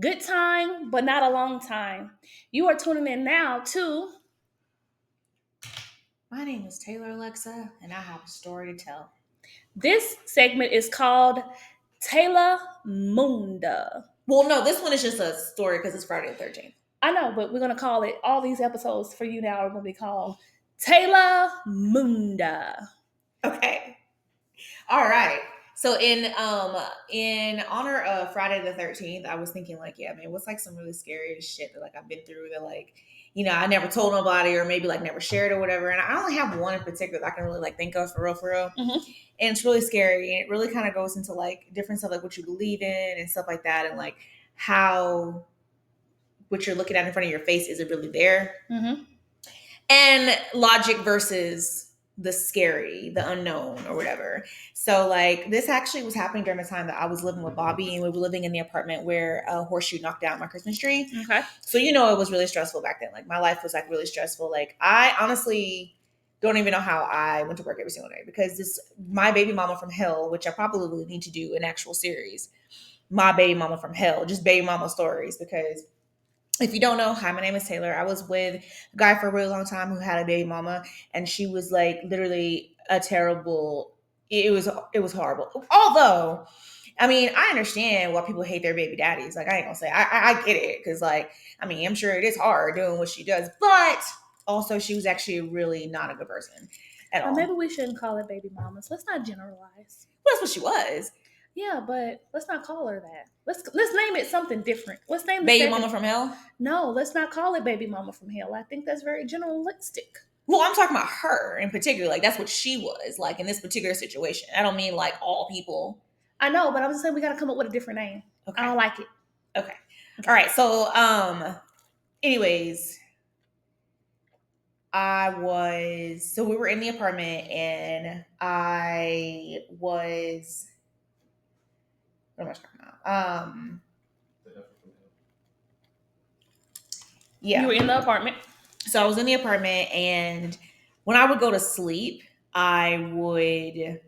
good time, but not a long time. You are tuning in now to. My name is Taylor Alexa, and I have a story to tell. This segment is called Taylor Munda. Well, no, this one is just a story because it's Friday the 13th. I know, but we're going to call it, all these episodes for you now are going to be called Taylor Munda. Okay. All right. So in honor of Friday the 13th, I was thinking like, yeah, man, what's like some really scary shit that like I've been through that like, I never told nobody or maybe like never shared or whatever. And I only have one in particular that I can really like think of for real, for real. Mm-hmm. And it's really scary. And it really kind of goes into like different stuff like what you believe in and stuff like that, and like how what you're looking at in front of your face isn't really there. Mm-hmm. And logic versus the scary, the unknown, or whatever. So, like, this actually was happening during the time that I was living with Bobby, and we were living in the apartment where a horseshoe knocked down my Christmas tree. Okay. So, it was really stressful back then. Like, my life was like really stressful. Like, I honestly don't even know how I went to work every single day because my baby mama from hell, which I probably need to do an actual series, my baby mama from hell, just baby mama stories, because if you don't know, hi, my name is Taylor. I was with a guy for a really long time who had a baby mama, and she was like literally a terrible. It was horrible. Although, I mean, I understand why people hate their baby daddies. Like, I ain't gonna say I get it, because like, I mean, I'm sure it is hard doing what she does, but also she was actually really not a good person at Or all. maybe we shouldn't call it baby mamas. Let's not generalize. Well, that's what she was. Yeah, but let's not call her that. Let's name it something different. Let's name the Baby segment. mama from hell. No, let's not call it baby mama from hell. I think that's very generalistic. Well, I'm talking about her in particular. Like, that's what she was like in this particular situation. I don't mean like all people. I know, but I'm just saying we got to come up with a different name. Okay. I don't like it. Okay. All right. So, anyways, we were in the apartment, and what am I talking about? Yeah. You were in the apartment. So I was in the apartment, and when I would go to sleep, I would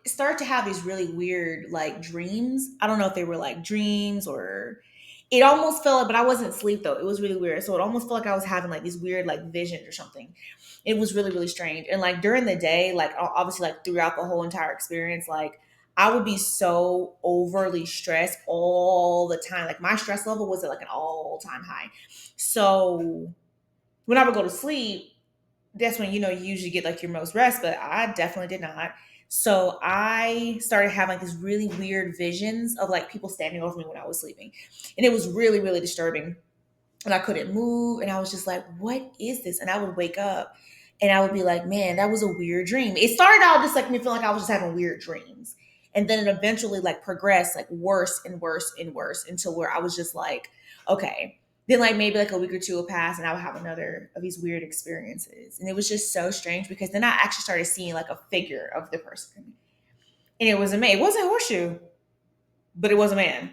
start to have these really weird like dreams. I don't know if they were like dreams or it almost felt like, but I wasn't asleep though. It was really weird. So it almost felt like I was having like these weird like visions or something. It was really, really strange. And like during the day, like obviously like throughout the whole entire experience, like I would be so overly stressed all the time. Like my stress level was at like an all-time high. So when I would go to sleep, that's when you usually get like your most rest, but I definitely did not. So I started having like these really weird visions of like people standing over me when I was sleeping, and it was really, really disturbing. And I couldn't move, and I was just like, what is this? And I would wake up and I would be like, man, that was a weird dream. It started out just like me feeling like I was just having weird dreams, and then it eventually like progressed like worse and worse and worse until where I was just like, okay. Then like maybe like a week or two would pass, and I would have another of these weird experiences. And it was just so strange because then I actually started seeing like a figure of the person. And it was a man. It wasn't a horseshoe, but it was a man.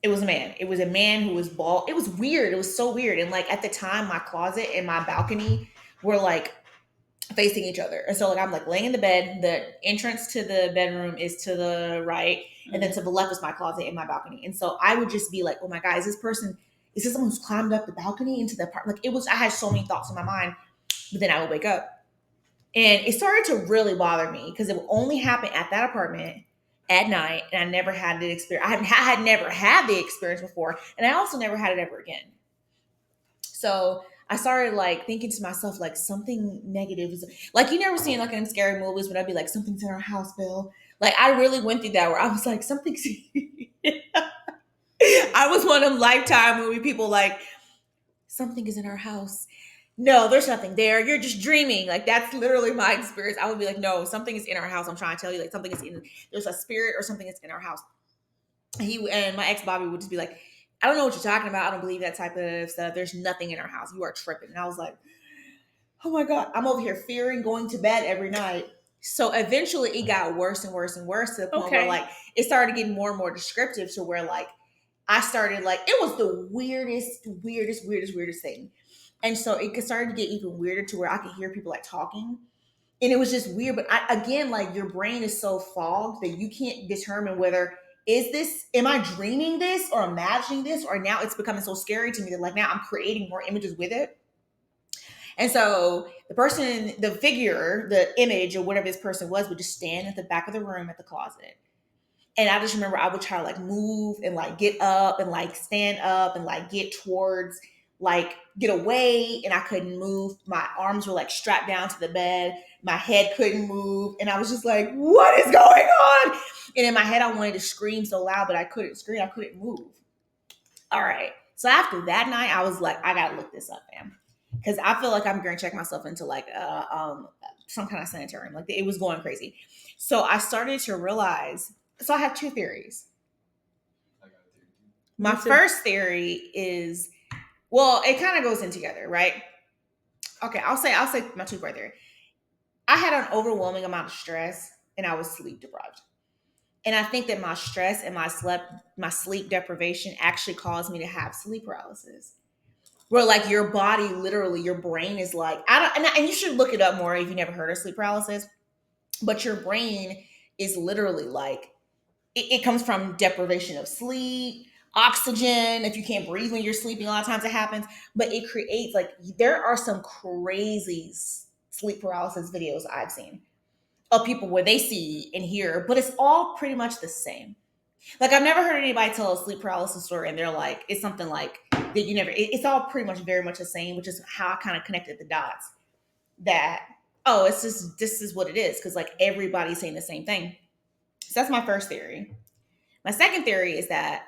It was a man. It was a man who was bald. It was weird. It was so weird. And like at the time, my closet and my balcony were like facing each other. And so like I'm like laying in the bed. The entrance to the bedroom is to the right. And then to the left is my closet and my balcony. And so I would just be like, oh my God, is this someone who's climbed up the balcony into the apartment? Like I had so many thoughts in my mind, but then I would wake up. And it started to really bother me because it would only happen at that apartment at night. And I never had the experience. I had never had the experience before. And I also never had it ever again. So I started like thinking to myself, like something negative is like, you never seen like in scary movies when I'd be like, something's in our house, Bill. Like I really went through that where I was like, something's I was one of them Lifetime movie people like, something is in our house. No, there's nothing there. You're just dreaming. Like that's literally my experience. I would be like, no, something is in our house. I'm trying to tell you, like there's a spirit or something that's in our house. He and my ex Bobby would just be like, I don't know what you're talking about. I don't believe that type of stuff. There's nothing in our house. You are tripping. And I was like, oh my God, I'm over here fearing going to bed every night. So eventually it got worse and worse and worse to the point where like it started getting more and more descriptive to where like I started like, it was the weirdest thing. And so it started to get even weirder to where I could hear people like talking. And it was just weird. But again, like your brain is so fogged that you can't determine whether am I dreaming this or imagining this? Or now it's becoming so scary to me that like now I'm creating more images with it. And so the figure, the image or whatever this person was would just stand at the back of the room at the closet. And I just remember I would try to like move and like get up and like stand up and like get towards, like get away, and I couldn't move. My arms were like strapped down to the bed. My head couldn't move. And I was just like, what is going on? And in my head, I wanted to scream so loud, but I couldn't scream. I couldn't move. All right. So after that night, I was like, I gotta look this up, man. Because I feel like I'm going to check myself into like some kind of sanitarium. Like it was going crazy. So I started to realize. So I have two theories. My first theory is, well, it kind of goes in together, right? Okay, I'll say my two-part theory. I had an overwhelming amount of stress and I was sleep deprived. And I think that my stress and my sleep deprivation actually caused me to have sleep paralysis. Where like your body, literally, your brain is like, and you should look it up more if you never heard of sleep paralysis, but your brain is literally like, it comes from deprivation of sleep, oxygen. If you can't breathe when you're sleeping, a lot of times it happens. But it creates like, there are some crazy sleep paralysis videos I've seen of people where they see and hear, but it's all pretty much the same. Like I've never heard anybody tell a sleep paralysis story and they're like, it's something like that you never, it's all pretty much very much the same, which is how I kind of connected the dots that, oh, it's just, this is what it is. Cause like everybody's saying the same thing. So that's my first theory. My second theory is that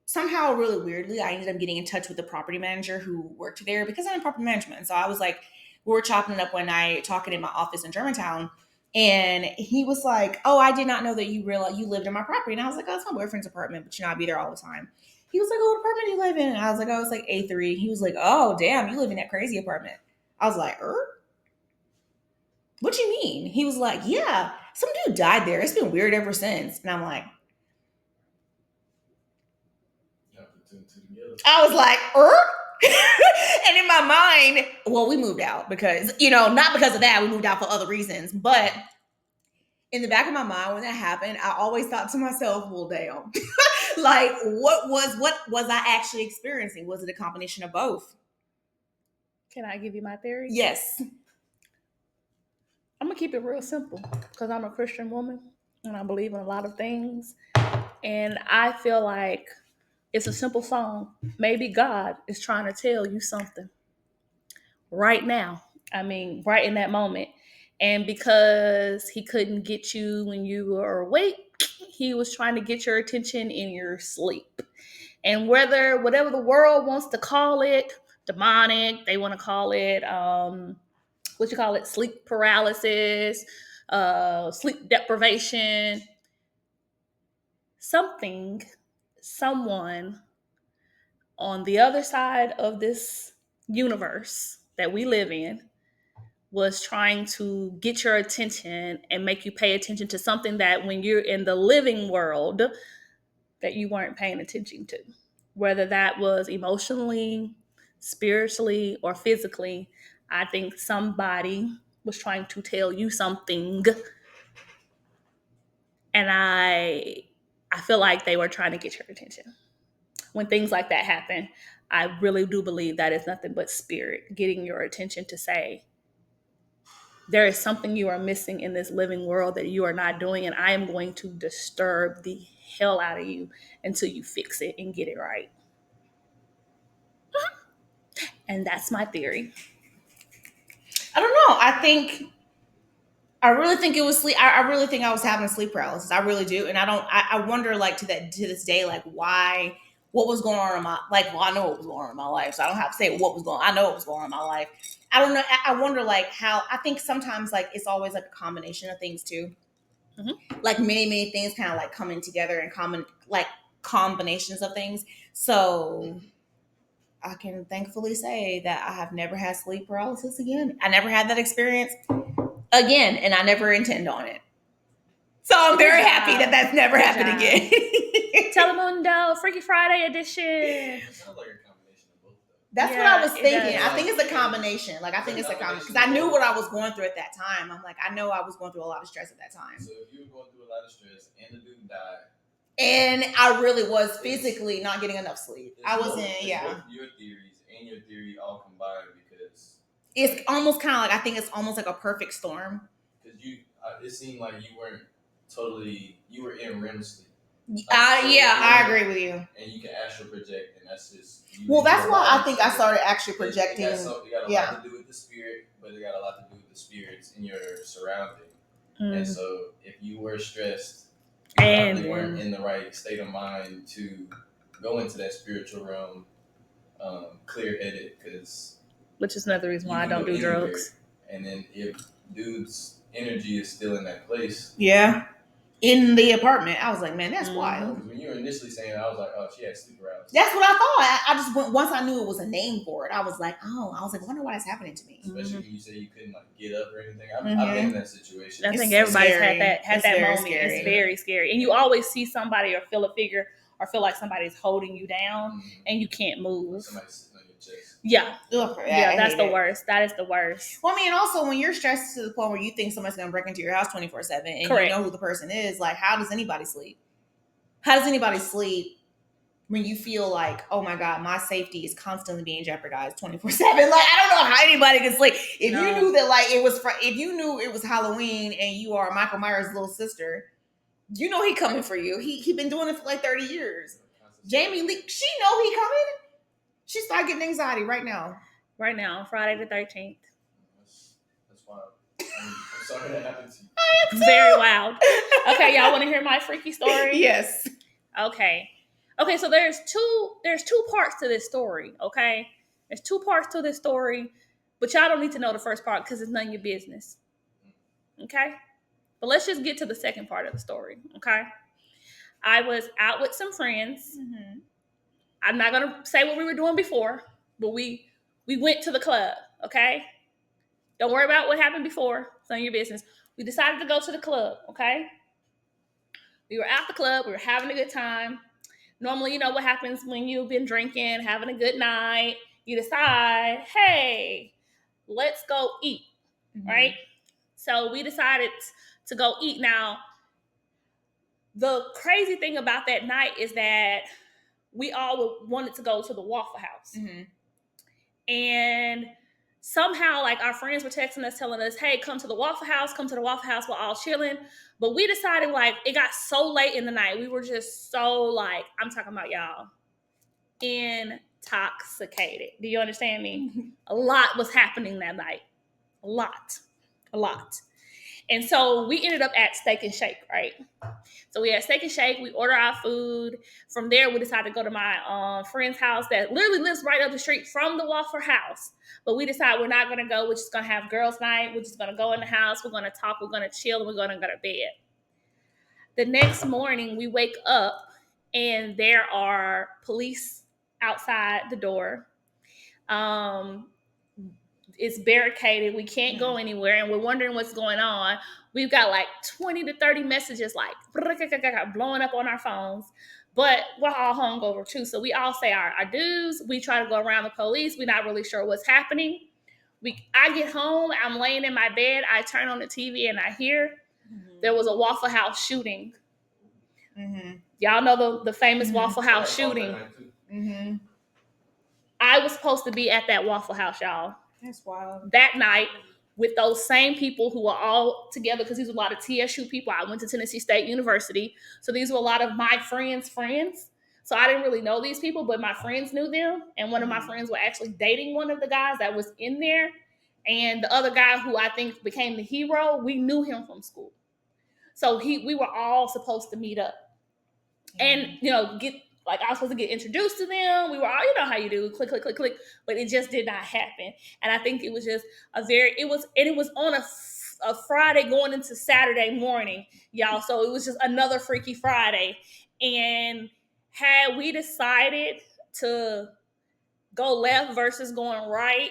somehow, really weirdly, I ended up getting in touch with the property manager who worked there because I'm in property management. So I was like, we were chopping it up one night, talking in my office in Germantown. And he was like, oh, I did not know that you lived in my property. And I was like, oh, it's my boyfriend's apartment, but I be there all the time. He was like, oh, what apartment do you live in? And I was like, oh, it's like A3. He was like, oh, damn, you live in that crazy apartment. I was like, what you mean? He was like, yeah, some dude died there. It's been weird ever since. And I'm like, I was like, and in my mind, well, we moved out because, not because of that, we moved out for other reasons. But in the back of my mind, when that happened, I always thought to myself, well, damn, like, what was I actually experiencing? Was it a combination of both? Can I give you my theory? Yes. I'm going to keep it real simple because I'm a Christian woman and I believe in a lot of things. And I feel like it's a simple song. Maybe God is trying to tell you something right now. I mean, right in that moment. And because he couldn't get you when you were awake, he was trying to get your attention in your sleep. And whatever the world wants to call it, demonic, they want to call it, sleep paralysis, sleep deprivation, someone on the other side of this universe that we live in was trying to get your attention and make you pay attention to something that when you're in the living world that you weren't paying attention to, whether that was emotionally, spiritually, or physically. I think somebody was trying to tell you something, and I feel like they were trying to get your attention. When things like that happen, I really do believe that is nothing but spirit getting your attention to say, there is something you are missing in this living world that you are not doing, and I am going to disturb the hell out of you until you fix it and get it right. And that's my theory. I don't know. I really think it was sleep. I really think I was having sleep paralysis. I really do. And I wonder like to this day, like why, what was going on in my, like, well, I know what was going on in my life. So I don't have to say what was going on. I know what was going on in my life. I don't know. I wonder like how, I think sometimes like it's always like a combination of things too. Mm-hmm. Like many things kind of like coming together and like combinations of things. So I can thankfully say that I have never had sleep paralysis again. I never had that experience again, and I never intend on it. So I'm very happy that that's never happened again. Telemundo, Freaky Friday edition. It sounds like a combination of both. That's what I was thinking. I think it's a combination. Like, I think it's a combination. Because I knew what I was going through at that time. I'm like, I know I was going through a lot of stress at that time. So if you were going through a lot of stress and the dude died, And I really was physically not getting enough sleep. I wasn't, It's yeah. both your theories and your theory all combined because It's almost kind of like, I think it's almost like a perfect storm. because it seemed like you weren't you were in REM sleep. I agree with you. And you can astral project, and that's just well. That's why I think I started actually projecting. It got a lot to do with the spirit, but it got a lot to do with the spirits in your surrounding. And so, if you were stressed, you probably weren't in the right state of mind to go into that spiritual realm clear-headed, which is another reason why I don't do drugs. And then if dude's energy is still in that place, yeah, in the apartment, I was like, man, that's wild. Because when you were initially saying it, I was like, oh, she had sleep paralysis. That's what I thought. I just went, once I knew it was a name for it, I was like, oh, I wonder why that's happening to me. Especially when you say you couldn't like get up or anything. I've been in that situation. I think everybody's had that moment. Scary. It's very scary, and you always see somebody or feel a figure or feel like somebody's holding you down, and you can't move. Somebody's sitting on your chest. Yeah. Yeah, that's the worst. That is the worst. Well, I mean, also when you're stressed to the point where you think somebody's going to break into your house 24/7 and you know who the person is, like, how does anybody sleep? How does anybody sleep when you feel like, oh my God, my safety is constantly being jeopardized 24/7? Like, I don't know how anybody can sleep. If you knew that, like, if you knew it was Halloween and you are Michael Myers' little sister, you know he coming for you. He been doing it for like 30 years. Jamie Lee, she know he coming. She started getting anxiety right now. Right now, Friday the 13th. That's wild. I'm sorry that happened to you. I am too. Very wild. Okay, y'all want to hear my freaky story? Yes. Okay, so there's two parts to this story, okay? There's two parts to this story, but y'all don't need to know the first part because it's none of your business, okay? But let's just get to the second part of the story, okay? I was out with some friends. Mm-hmm. I'm not going to say what we were doing before, but we went to the club, okay? Don't worry about what happened before. It's none of your business. We decided to go to the club, okay? We were at the club. We were having a good time. Normally, you know what happens when you've been drinking, having a good night. You decide, hey, let's go eat, right? So we decided to go eat. Now, the crazy thing about that night is that we all wanted to go to the Waffle House. Mm-hmm. And somehow, like, our friends were texting us, telling us, hey, come to the Waffle House, we're all chilling. But we decided, like, it got so late in the night. We were just so, like, I'm talking about y'all, intoxicated. Do you understand me? A lot was happening that night. A lot. And so we ended up at Steak and Shake, right? So we had Steak and Shake. We ordered our food. From there, we decided to go to my friend's house that literally lives right up the street from the Waffle House. But we decided we're not going to go. We're just going to have girls' night. We're just going to go in the house. We're going to talk. We're going to chill. And we're going to go to bed. The next morning, we wake up and there are police outside the door. It's barricaded. We can't go anywhere, and we're wondering what's going on. We've got like 20 to 30 messages like blowing up on our phones, but we're all hungover too. So we all say our dues. We try to go around the police. We're not really sure what's happening. I get home. I'm laying in my bed. I turn on the TV, and I hear there was a Waffle House shooting. Mm-hmm. Y'all know the famous Waffle House shooting. Mm-hmm. I was supposed to be at that Waffle House, y'all. That's wild. That night with those same people who were all together, because these were a lot of TSU people. I went to Tennessee State University. So these were a lot of my friends. So I didn't really know these people, but my friends knew them. And one of my friends were actually dating one of the guys that was in there. And the other guy who I think became the hero, we knew him from school. So we were all supposed to meet up. And, I was supposed to get introduced to them. We were all, you know how you do, click, but it just did not happen. And I think it was just it was on a Friday going into Saturday morning, y'all. So it was just another freaky Friday. And had we decided to go left versus going right,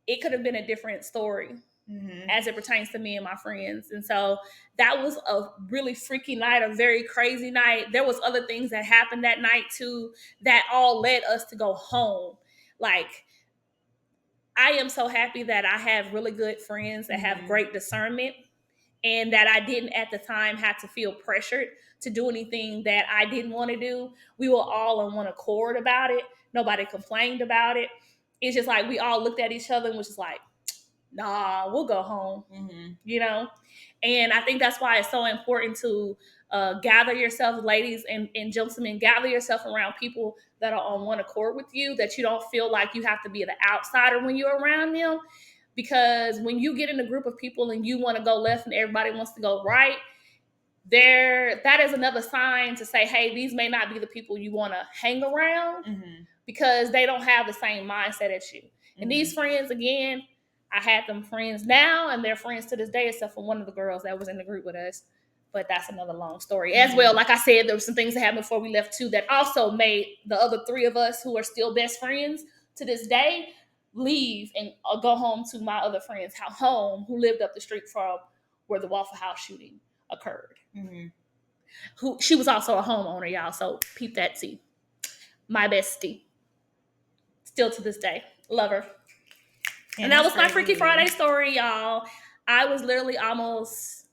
it could have been a different story. Mm-hmm. As it pertains to me and my friends. And so that was a really freaky night, a very crazy night. There was other things that happened that night too that all led us to go home. Like, I am so happy that I have really good friends that have great discernment, and that I didn't at the time have to feel pressured to do anything that I didn't want to do. We were all on one accord about it. Nobody complained about it. It's just like we all looked at each other and was just like, nah, we'll go home. You know? And I think that's why it's so important to gather yourself, ladies and gentlemen, gather yourself around people that are on one accord with you, that you don't feel like you have to be the outsider when you're around them. Because when you get in a group of people and you want to go left and everybody wants to go right, that is another sign to say, hey, these may not be the people you want to hang around because they don't have the same mindset as you. And these friends, again, I had them friends now, and they're friends to this day, except for one of the girls that was in the group with us. But that's another long story as well. Like I said, there were some things that happened before we left too that also made the other three of us who are still best friends to this day leave and go home to my other friend's home who lived up the street from where the Waffle House shooting occurred. Who she was also a homeowner, y'all. So peep that tea. My bestie, still to this day, love her. And that was my Freaky Friday story, y'all. I was literally almost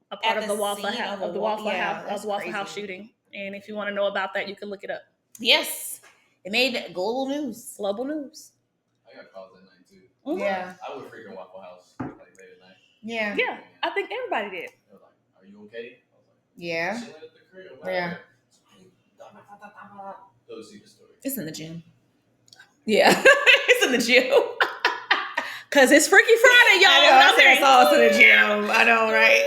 a part of the Waffle House shooting. And if you want to know about that, you can look it up. Yes, it made global news. Global news. I got calls at night too. Yeah, I would freaking Waffle House like late at night. Yeah. I think everybody did. They were like, "Are you okay?" I was like, "Yeah." Chilling at the crib. Yeah. Go see the story. It's in the gym. Yeah, it's in the gym. Cause it's Freaky Friday, y'all. I said it's all in the gym. I know, right?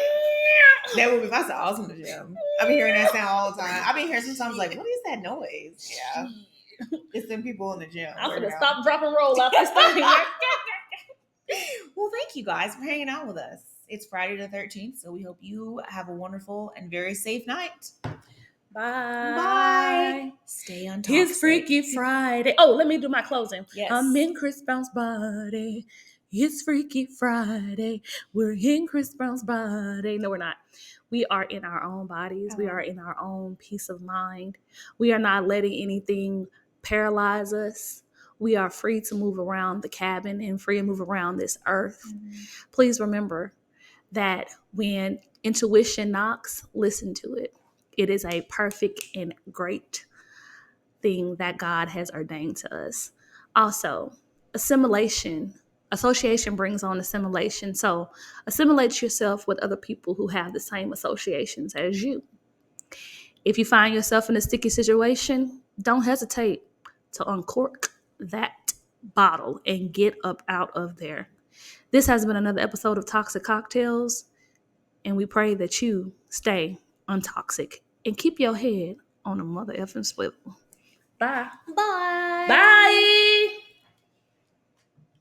That would be my sauce in the gym. I've been hearing that sound all the time. I've been hearing sometimes like, what is that noise? Yeah. It's them people in the gym. I'm gonna stop, drop, and roll out this thing. Well, thank you guys for hanging out with us. It's Friday the 13th, so we hope you have a wonderful and very safe night. Bye. Stay on top. It's Freaky Friday. Oh, let me do my closing. Yes. I'm in Chris Brown's body. It's Freaky Friday. We're in Chris Brown's body. No, we're not. We are in our own bodies. We are in our own peace of mind. We are not letting anything paralyze us. We are free to move around the cabin and free to move around this earth. Please remember that when intuition knocks, listen to it. It is a perfect and great thing that God has ordained to us. Also, association brings on assimilation. So assimilate yourself with other people who have the same associations as you. If you find yourself in a sticky situation, don't hesitate to uncork that bottle and get up out of there. This has been another episode of Toxic Cocktails, and we pray that you stay untoxic and keep your head on a mother effing swivel. Bye. Bye. Bye.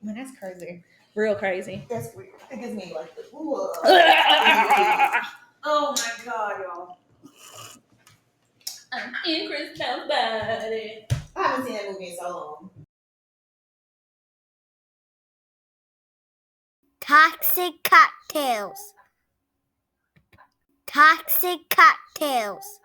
Man, that's crazy. Real crazy. That's weird. It gives me like the oh my god, y'all. I'm in Chris Brown's body. I haven't seen that movie in so long. Toxic Cocktails. Toxic Cocktails.